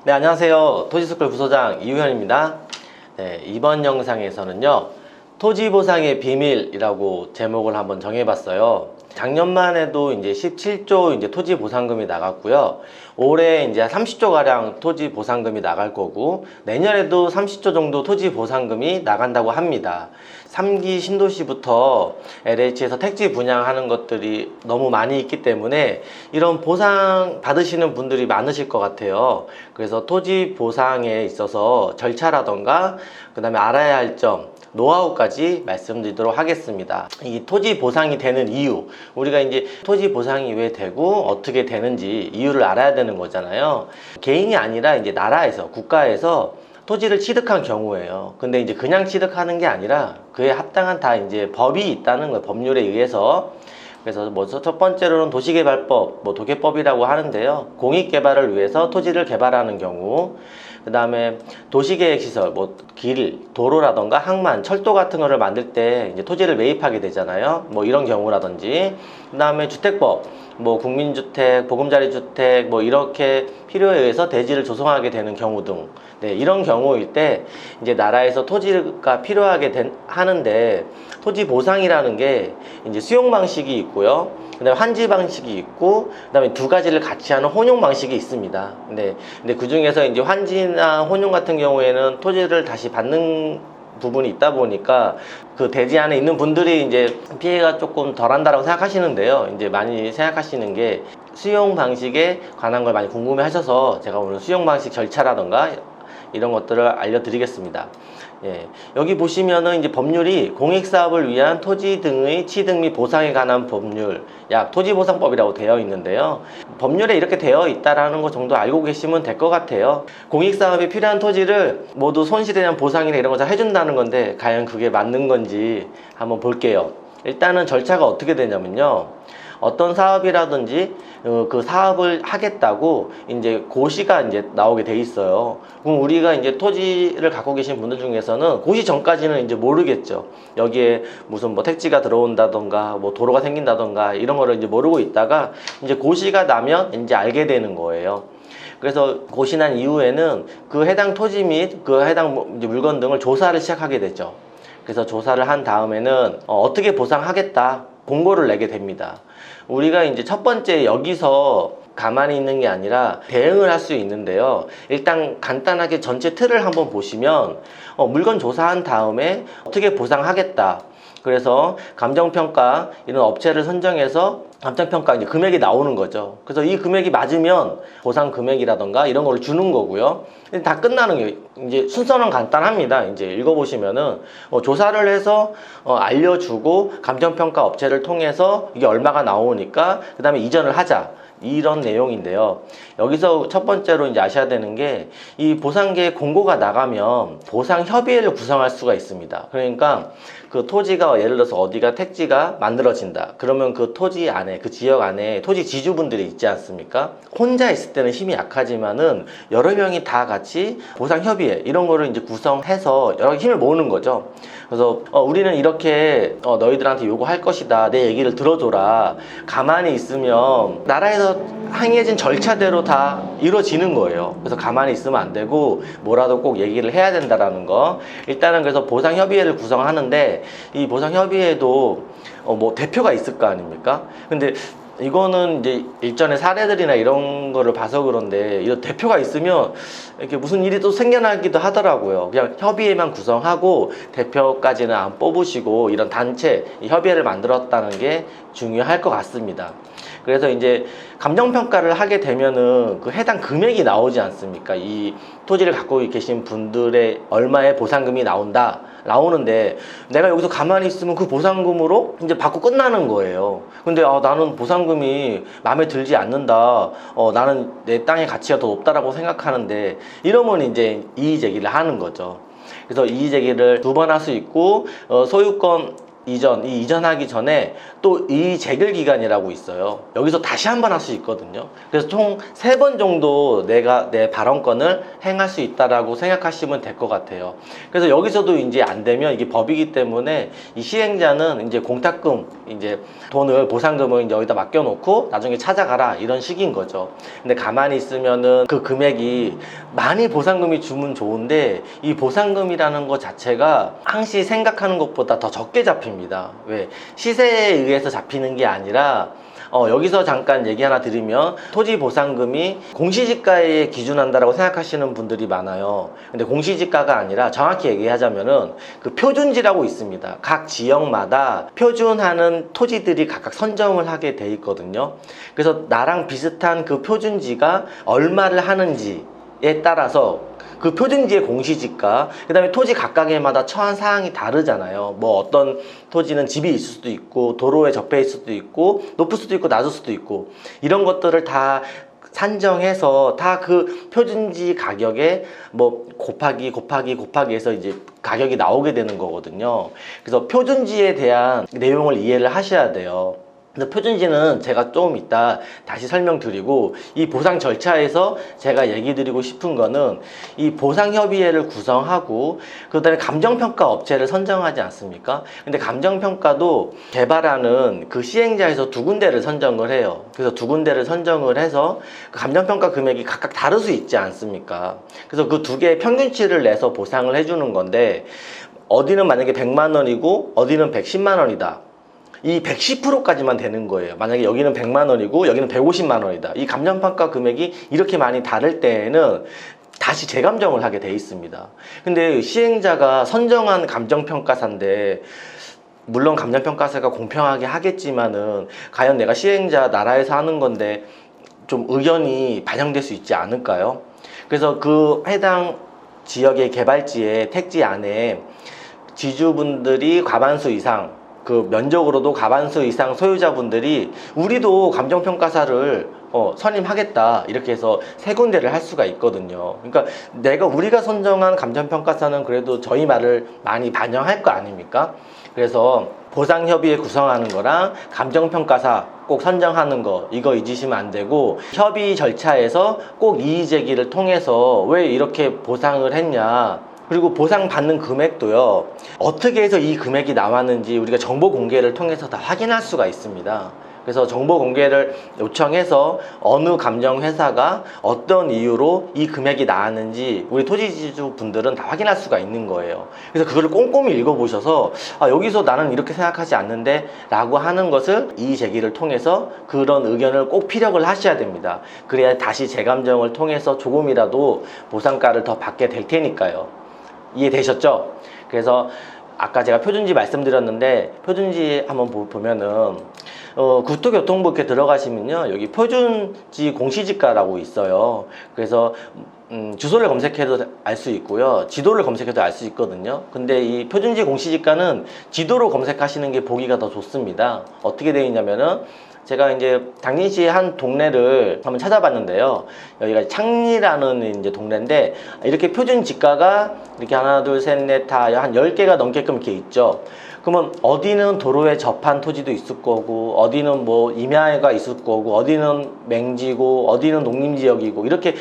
네, 안녕하세요. 토지스쿨 부소장 이우현입니다. 네, 이번 영상에서는요, 토지보상의 비밀이라고 제목을 한번 정해봤어요. 작년만 해도 이제 17조 이제 토지보상금이 나갔고요. 올해 이제 30조 가량 토지보상금이 나갈 거고, 내년에도 30조 정도 토지보상금이 나간다고 합니다. 3기 신도시부터 LH에서 택지 분양하는 것들이 너무 많이 있기 때문에 이런 보상 받으시는 분들이 많으실 것 같아요. 그래서 토지 보상에 있어서 절차라던가 그 다음에 알아야 할 점, 노하우까지 말씀드리도록 하겠습니다. 이 토지 보상이 되는 이유, 우리가 이제 토지 보상이 왜 되고 어떻게 되는지 이유를 알아야 되는 거잖아요. 개인이 아니라 이제 나라에서, 국가에서 토지를 취득한 경우에요. 근데 이제 그냥 취득하는 게 아니라 그에 합당한 다 이제 법이 있다는 거예요. 법률에 의해서. 그래서 뭐 첫 번째로는 도시개발법, 뭐 도개법이라고 하는데요. 공익개발을 위해서 토지를 개발하는 경우, 그 다음에 도시계획시설, 뭐 길, 도로라던가 항만, 철도 같은 거를 만들 때 이제 토지를 매입하게 되잖아요. 뭐 이런 경우라든지, 그 다음에 주택법, 뭐 국민주택, 보금자리주택, 뭐 이렇게 필요에 의해서 대지를 조성하게 되는 경우 등, 네, 이런 경우일 때 이제 나라에서 토지가 필요하게 하는데, 토지 보상이라는 게 이제 수용 방식이 있고요. 그 다음에 환지 방식이 있고, 그 다음에 두 가지를 같이 하는 혼용 방식이 있습니다. 근데 그 중에서 이제 환지나 혼용 같은 경우에는 토지를 다시 받는 부분이 있다 보니까 그 대지 안에 있는 분들이 이제 피해가 조금 덜 한다고 생각하시는데요. 이제 많이 생각하시는 게 수용 방식에 관한 걸 많이 궁금해 하셔서 제가 오늘 수용 방식 절차라던가 이런 것들을 알려드리겠습니다. 예, 여기 보시면은 이제 법률이 공익사업을 위한 토지 등의 취득 및 보상에 관한 법률, 약 토지보상법이라고 되어 있는데요. 법률에 이렇게 되어 있다라는 것 정도 알고 계시면 될 것 같아요. 공익사업에 필요한 토지를 모두 손실에 대한 보상이나 이런 거 다 해준다는 건데, 과연 그게 맞는 건지 한번 볼게요. 일단은 절차가 어떻게 되냐면요. 어떤 사업이라든지 그 사업을 하겠다고 이제 고시가 이제 나오게 돼 있어요. 그럼 우리가 이제 토지를 갖고 계신 분들 중에서는 고시 전까지는 이제 모르겠죠. 여기에 무슨 뭐 택지가 들어온다던가 뭐 도로가 생긴다던가 이런 거를 이제 모르고 있다가 이제 고시가 나면 이제 알게 되는 거예요. 그래서 고시 난 이후에는 그 해당 토지 및 그 해당 이제 물건 등을 조사를 시작하게 되죠. 그래서 조사를 한 다음에는 어떻게 보상하겠다 공고를 내게 됩니다. 우리가 이제 첫 번째 여기서 가만히 있는 게 아니라 대응을 할 수 있는데요. 일단 간단하게 전체 틀을 한번 보시면 물건 조사한 다음에 어떻게 보상하겠다. 그래서 감정평가 이런 업체를 선정해서 감정평가 이제 금액이 나오는 거죠. 그래서 이 금액이 맞으면 보상 금액이라던가 이런 걸 주는 거고요. 다 끝나는 게 이제 순서는 간단합니다. 이제 읽어보시면은 조사를 해서 알려주고 감정평가 업체를 통해서 이게 얼마가 나오니까 그 다음에 이전을 하자. 이런 내용인데요. 여기서 첫 번째로 이제 아셔야 되는 게 이 보상계획 공고가 나가면 보상협의회를 구성할 수가 있습니다. 그러니까 그 토지가 예를 들어서 어디가 택지가 만들어진다. 그러면 그 토지 안에 그 지역 안에 토지 지주분들이 있지 않습니까? 혼자 있을 때는 힘이 약하지만은 여러 명이 다 같이 보상협의회 이런 거를 이제 구성해서 여러 힘을 모으는 거죠. 그래서 우리는 이렇게 너희들한테 요구할 것이다. 내 얘기를 들어줘라. 가만히 있으면 나라에서 행해진 절차대로 다 이루어지는 거예요. 그래서 가만히 있으면 안 되고 뭐라도 꼭 얘기를 해야 된다라는 거. 일단은 그래서 보상협의회를 구성하는데 이 보상협의회도 뭐 대표가 있을 거 아닙니까? 근데 이거는 이제 일전에 사례들이나 이런 거를 봐서 그런데 이런 대표가 있으면 이렇게 무슨 일이 또 생겨나기도 하더라고요. 그냥 협의회만 구성하고 대표까지는 안 뽑으시고 이런 단체 협의회를 만들었다는 게 중요할 것 같습니다. 그래서 이제 감정평가를 하게 되면은 그 해당 금액이 나오지 않습니까? 이 토지를 갖고 계신 분들의 얼마의 보상금이 나오는데 내가 여기서 가만히 있으면 그 보상금으로 이제 받고 끝나는 거예요. 근데 나는 보상금이 마음에 들지 않는다. 나는 내 땅의 가치가 더 높다라고 생각하는데 이러면 이제 이의제기를 하는 거죠. 그래서 이의제기를 2번 할 수 있고 소유권 이전하기 전에 또 이재결 기간이라고 있어요. 여기서 다시 한 번 할 수 있거든요. 그래서 총 3번 정도 내가 내 발언권을 행할 수 있다라고 생각하시면 될 것 같아요. 그래서 여기서도 이제 안 되면 이게 법이기 때문에 이 시행자는 이제 공탁금, 이제 돈을 보상금을 이제 여기다 맡겨놓고 나중에 찾아가라 이런 식인 거죠. 근데 가만히 있으면은 그 금액이 많이 보상금이 주면 좋은데 이 보상금이라는 것 자체가 항시 생각하는 것보다 더 적게 잡힙니다. 왜? 시세에 의해서 잡히는 게 아니라 여기서 잠깐 얘기 하나 드리면 토지 보상금이 공시지가에 기준한다라고 생각하시는 분들이 많아요. 근데 공시지가가 아니라 정확히 얘기하자면은 그 표준지라고 있습니다. 각 지역마다 표준하는 토지들이 각각 선정을 하게 돼 있거든요. 그래서 나랑 비슷한 그 표준지가 얼마를 하는지에 따라서 그 표준지의 공시지가, 그 다음에 토지 각각에마다 처한 사항이 다르잖아요. 뭐 어떤 토지는 집이 있을 수도 있고 도로에 접해 있을 수도 있고 높을 수도 있고 낮을 수도 있고 이런 것들을 다 산정해서 다 그 표준지 가격에 뭐 곱하기 해서 이제 가격이 나오게 되는 거거든요. 그래서 표준지에 대한 내용을 이해를 하셔야 돼요. 근데 표준지는 제가 조금 이따 다시 설명드리고, 이 보상 절차에서 제가 얘기 드리고 싶은 거는 이 보상협의회를 구성하고 그 다음에 감정평가 업체를 선정하지 않습니까? 근데 감정평가도 개발하는 그 시행자에서 2군데를 선정을 해요. 그래서 2군데를 선정을 해서 그 감정평가 금액이 각각 다를 수 있지 않습니까? 그래서 그 2개의 평균치를 내서 보상을 해주는 건데, 어디는 만약에 100만 원이고 어디는 110만 원이다. 이 110%까지만 되는 거예요. 만약에 여기는 100만 원이고 여기는 150만 원이다. 이 감정평가 금액이 이렇게 많이 다를 때에는 다시 재감정을 하게 돼 있습니다. 근데 시행자가 선정한 감정평가사인데, 물론 감정평가사가 공평하게 하겠지만은 과연 내가 시행자 나라에서 하는 건데 좀 의견이 반영될 수 있지 않을까요? 그래서 그 해당 지역의 개발지의 택지 안에 지주분들이 과반수 이상, 그 면적으로도 과반수 이상 소유자분들이 우리도 감정평가사를 선임하겠다 이렇게 해서 3군데를 할 수가 있거든요. 그러니까 우리가 선정한 감정평가사는 그래도 저희 말을 많이 반영할 거 아닙니까? 그래서 보상협의회 구성하는 거랑 감정평가사 꼭 선정하는 거, 이거 잊으시면 안 되고, 협의 절차에서 꼭 이의제기를 통해서 왜 이렇게 보상을 했냐, 그리고 보상받는 금액도요, 어떻게 해서 이 금액이 나왔는지 우리가 정보 공개를 통해서 다 확인할 수가 있습니다. 그래서 정보 공개를 요청해서 어느 감정회사가 어떤 이유로 이 금액이 나왔는지 우리 토지지주 분들은 다 확인할 수가 있는 거예요. 그래서 그거를 꼼꼼히 읽어보셔서 여기서 나는 이렇게 생각하지 않는데 라고 하는 것을 이의제기를 통해서 그런 의견을 꼭 피력을 하셔야 됩니다. 그래야 다시 재감정을 통해서 조금이라도 보상가를 더 받게 될 테니까요. 이해되셨죠? 그래서 아까 제가 표준지 말씀드렸는데, 표준지 한번 보면은 국토교통부 이렇게 들어가시면요, 여기 표준지 공시지가라고 있어요. 그래서 주소를 검색해도 알 수 있고요, 지도를 검색해도 알 수 있거든요. 근데 이 표준지 공시지가는 지도로 검색하시는 게 보기가 더 좋습니다. 어떻게 되어 있냐면은, 제가 이제 당진시의 한 동네를 한번 찾아봤는데요. 여기가 창리라는 이제 동네인데, 이렇게 표준 지가가 이렇게 하나, 둘, 셋, 넷, 다 한 10개가 넘게끔 이렇게 있죠. 그러면 어디는 도로에 접한 토지도 있을 거고, 어디는 뭐 임야가 있을 거고, 어디는 맹지고, 어디는 농림지역이고, 이렇게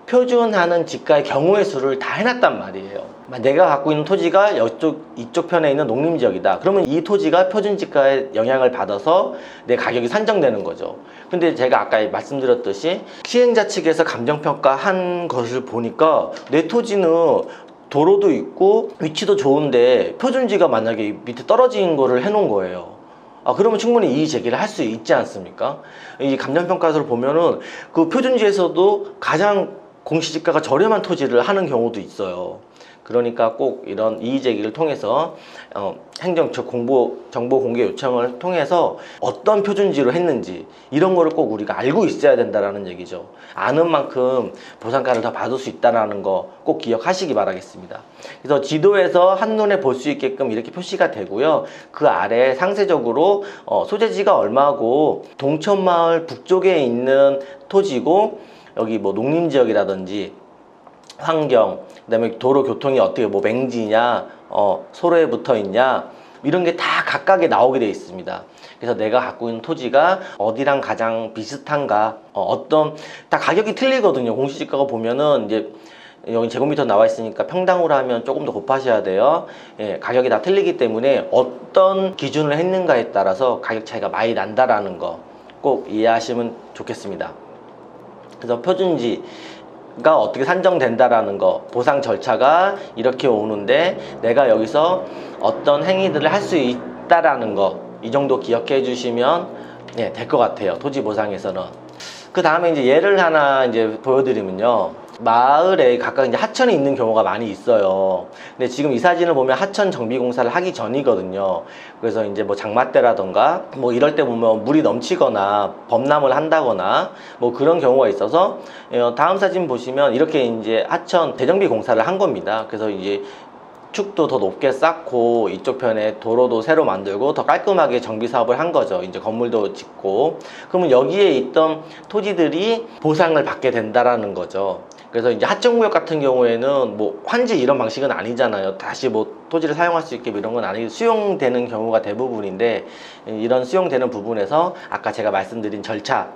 표준하는 지가의 경우의 수를 다 해놨단 말이에요. 내가 갖고 있는 토지가 이쪽 편에 있는 농림지역이다. 그러면 이 토지가 표준지가에 영향을 받아서 내 가격이 산정되는 거죠. 근데 제가 아까 말씀드렸듯이 시행자 측에서 감정평가한 것을 보니까 내 토지는 도로도 있고 위치도 좋은데 표준지가 만약에 밑에 떨어진 거를 해놓은 거예요. 그러면 충분히 이의 제기를 할 수 있지 않습니까? 이 감정평가서를 보면은 그 표준지에서도 가장 공시지가가 저렴한 토지를 하는 경우도 있어요. 그러니까 꼭 이런 이의제기를 통해서 행정처 정보 공개 요청을 통해서 어떤 표준지로 했는지 이런 거를 꼭 우리가 알고 있어야 된다는 얘기죠. 아는 만큼 보상가를 더 받을 수 있다는 거 꼭 기억하시기 바라겠습니다. 그래서 지도에서 한눈에 볼 수 있게끔 이렇게 표시가 되고요. 그 아래 상세적으로 소재지가 얼마고, 동천마을 북쪽에 있는 토지고, 여기 뭐 농림지역이라든지 환경, 그 다음에 도로 교통이 어떻게 뭐 맹지냐, 소로에 붙어 있냐, 이런 게 다 각각에 나오게 되어 있습니다. 그래서 내가 갖고 있는 토지가 어디랑 가장 비슷한가, 어떤 다 가격이 틀리거든요. 공시지가가 보면은 이제 여기 제곱미터 나와 있으니까 평당으로 하면 조금 더 곱하셔야 돼요. 예, 가격이 다 틀리기 때문에 어떤 기준을 했는가에 따라서 가격 차이가 많이 난다라는 거 꼭 이해하시면 좋겠습니다. 그래서 표준지가 어떻게 산정된다라는 거, 보상 절차가 이렇게 오는데 내가 여기서 어떤 행위들을 할 수 있다라는 거, 이 정도 기억해 주시면 예, 될 것 같아요. 토지 보상에서는. 그 다음에 이제 예를 하나 이제 보여드리면요. 마을에 각각 이제 하천이 있는 경우가 많이 있어요. 근데 지금 이 사진을 보면 하천 정비 공사를 하기 전이거든요. 그래서 이제 뭐 장마 때라던가 뭐 이럴 때 보면 물이 넘치거나 범람을 한다거나 뭐 그런 경우가 있어서 다음 사진 보시면 이렇게 이제 하천 재정비 공사를 한 겁니다. 그래서 이제 축도 더 높게 쌓고 이쪽 편에 도로도 새로 만들고 더 깔끔하게 정비 사업을 한 거죠. 이제 건물도 짓고. 그러면 여기에 있던 토지들이 보상을 받게 된다라는 거죠. 그래서 이제 하천구역 같은 경우에는 뭐 환지 이런 방식은 아니잖아요. 다시 뭐 토지를 사용할 수 있게 이런 건 아니고 수용되는 경우가 대부분인데, 이런 수용되는 부분에서 아까 제가 말씀드린 절차,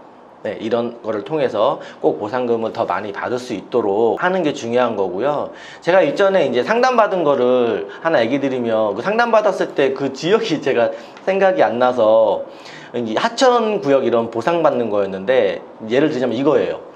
네, 이런 거를 통해서 꼭 보상금을 더 많이 받을 수 있도록 하는 게 중요한 거고요. 제가 일전에 이제 상담받은 거를 하나 얘기 드리면, 그 상담받았을 때 그 지역이 제가 생각이 안 나서 하천 구역 이런 보상받는 거였는데, 예를 들자면 이거예요.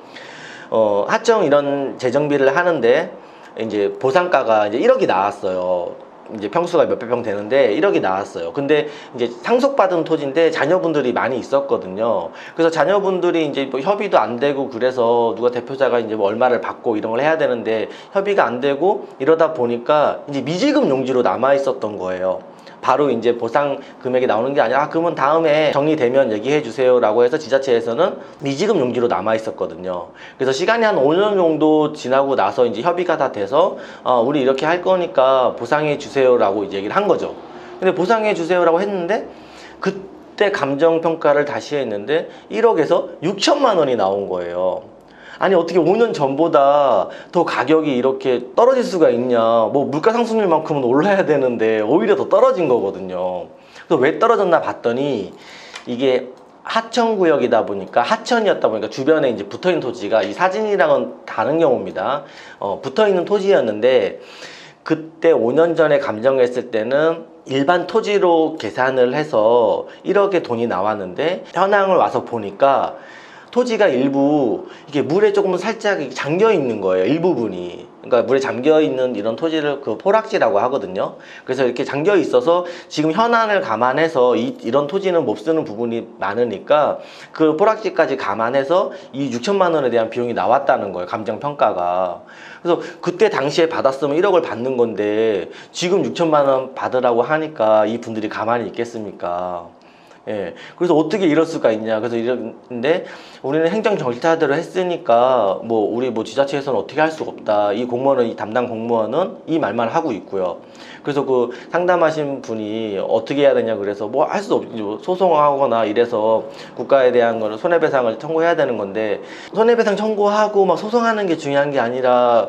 하청 이런 재정비를 하는데 이제 보상가가 이제 1억이 나왔어요. 이제 평수가 몇백 평 되는데 1억이 나왔어요. 근데 이제 상속받은 토지인데 자녀분들이 많이 있었거든요. 그래서 자녀분들이 이제 뭐 협의도 안 되고, 그래서 누가 대표자가 이제 뭐 얼마를 받고 이런 걸 해야 되는데 협의가 안 되고 이러다 보니까 이제 미지급 용지로 남아 있었던 거예요. 바로 이제 보상 금액이 나오는 게 아니라 그러면 다음에 정리되면 얘기해 주세요 라고 해서 지자체에서는 미지급 용지로 남아 있었거든요. 그래서 시간이 한 5년 정도 지나고 나서 이제 협의가 다 돼서 우리 이렇게 할 거니까 보상해 주세요 라고 이제 얘기를 한 거죠. 근데 보상해 주세요 라고 했는데 그때 감정평가를 다시 했는데 1억에서 6천만 원이 나온 거예요. 아니 어떻게 5년 전보다 더 가격이 이렇게 떨어질 수가 있냐. 뭐 물가 상승률만큼은 올라야 되는데 오히려 더 떨어진 거거든요. 그래서 왜 떨어졌나 봤더니 이게 하천구역이다 보니까, 하천이었다 보니까 주변에 이제 붙어있는 토지가, 이 사진이랑은 다른 경우입니다. 붙어있는 토지였는데 그때 5년 전에 감정했을 때는 일반 토지로 계산을 해서 1억의 돈이 나왔는데 현황을 와서 보니까 토지가 일부 이게 물에 조금 살짝 잠겨 있는 거예요. 일부분이. 그러니까 물에 잠겨 있는 이런 토지를 그 포락지라고 하거든요. 그래서 이렇게 잠겨 있어서 지금 현안을 감안해서 이런 토지는 못 쓰는 부분이 많으니까 그 포락지까지 감안해서 이 6천만 원에 대한 비용이 나왔다는 거예요. 감정평가가. 그래서 그때 당시에 받았으면 1억을 받는 건데 지금 6천만 원 받으라고 하니까 이 분들이 가만히 있겠습니까? 예, 그래서 어떻게 이럴 수가 있냐. 그래서 이런데 우리는 행정 절차대로 했으니까 뭐 우리 뭐 지자체에서는 어떻게 할 수가 없다. 이 공무원은, 이 담당 공무원은 이 말만 하고 있고요. 그래서 그 상담하신 분이 어떻게 해야 되냐, 그래서 뭐 할 수 없죠. 소송하거나 이래서 국가에 대한 거는 손해배상을 청구해야 되는 건데, 손해배상 청구하고 막 소송하는 게 중요한 게 아니라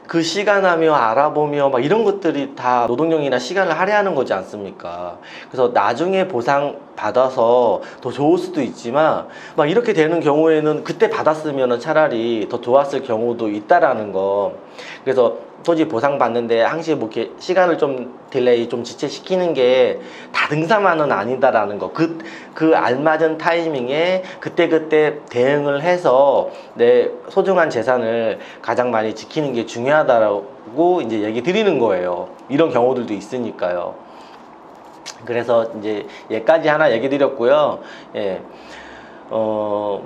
그 시간하며 알아보며 막 이런 것들이 다 노동력이나 시간을 할애하는 거지 않습니까? 그래서 나중에 보상 받아서 더 좋을 수도 있지만 막 이렇게 되는 경우에는 그때 받았으면 차라리 더 좋았을 경우도 있다라는 거. 그래서 토지 보상 받는데 항상 뭐 이렇게 시간을 좀 딜레이 좀 지체시키는 게 다등사만은 아니다라는 거. 그 알맞은 타이밍에 그때 대응을 해서 내 소중한 재산을 가장 많이 지키는 게 중요하다라고 이제 얘기 드리는 거예요. 이런 경우들도 있으니까요. 그래서 이제 얘까지 하나 얘기 드렸고요. 예.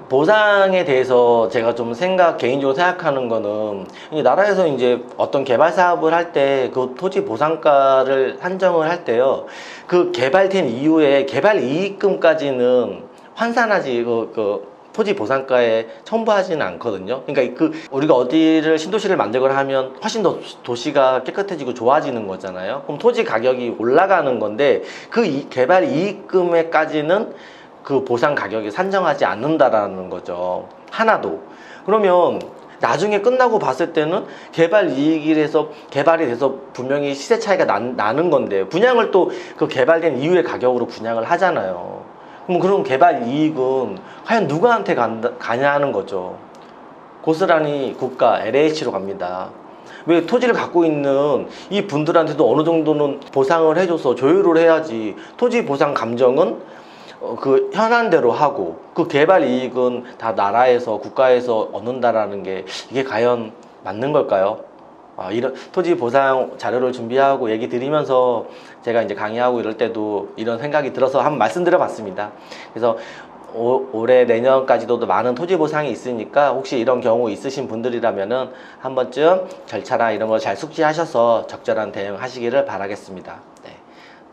보상에 대해서 제가 좀 개인적으로 생각하는 거는, 나라에서 이제 어떤 개발 사업을 할 때 그 토지 보상가를 산정을 할 때요, 그 개발된 이후에 개발 이익금까지는 환산하지, 토지 보상가에 첨부하지는 않거든요. 그러니까 우리가 어디를 신도시를 만들거나 하면 훨씬 더 도시가 깨끗해지고 좋아지는 거잖아요. 그럼 토지 가격이 올라가는 건데 그 개발 이익금에까지는 그 보상 가격이 산정하지 않는다라는 거죠. 하나도. 그러면 나중에 끝나고 봤을 때는 개발 이익이라서 개발이 돼서 분명히 시세 차이가 나는 건데 분양을 또 그 개발된 이후의 가격으로 분양을 하잖아요. 그럼 개발 이익은 과연 누구한테 가냐 하는 거죠. 고스란히 국가 LH로 갑니다. 왜 토지를 갖고 있는 이 분들한테도 어느 정도는 보상을 해줘서 조율을 해야지. 토지 보상 감정은 그 현안대로 하고 그 개발 이익은 다 나라에서 국가에서 얻는다라는 게 이게 과연 맞는 걸까요? 이런 토지 보상 자료를 준비하고 얘기 드리면서 제가 이제 강의하고 이럴 때도 이런 생각이 들어서 한번 말씀드려 봤습니다. 그래서 올해 내년까지도 많은 토지 보상이 있으니까 혹시 이런 경우 있으신 분들이라면은 한 번쯤 절차나 이런 걸 잘 숙지하셔서 적절한 대응 하시기를 바라겠습니다. 네.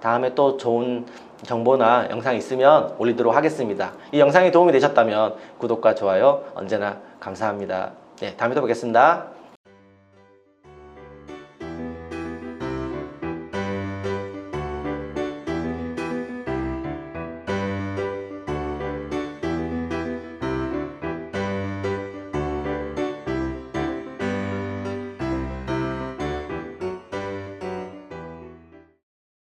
다음에 또 좋은 정보나 영상 있으면 올리도록 하겠습니다. 이 영상이 도움이 되셨다면 구독과 좋아요 언제나 감사합니다. 네, 다음에 또 뵙겠습니다.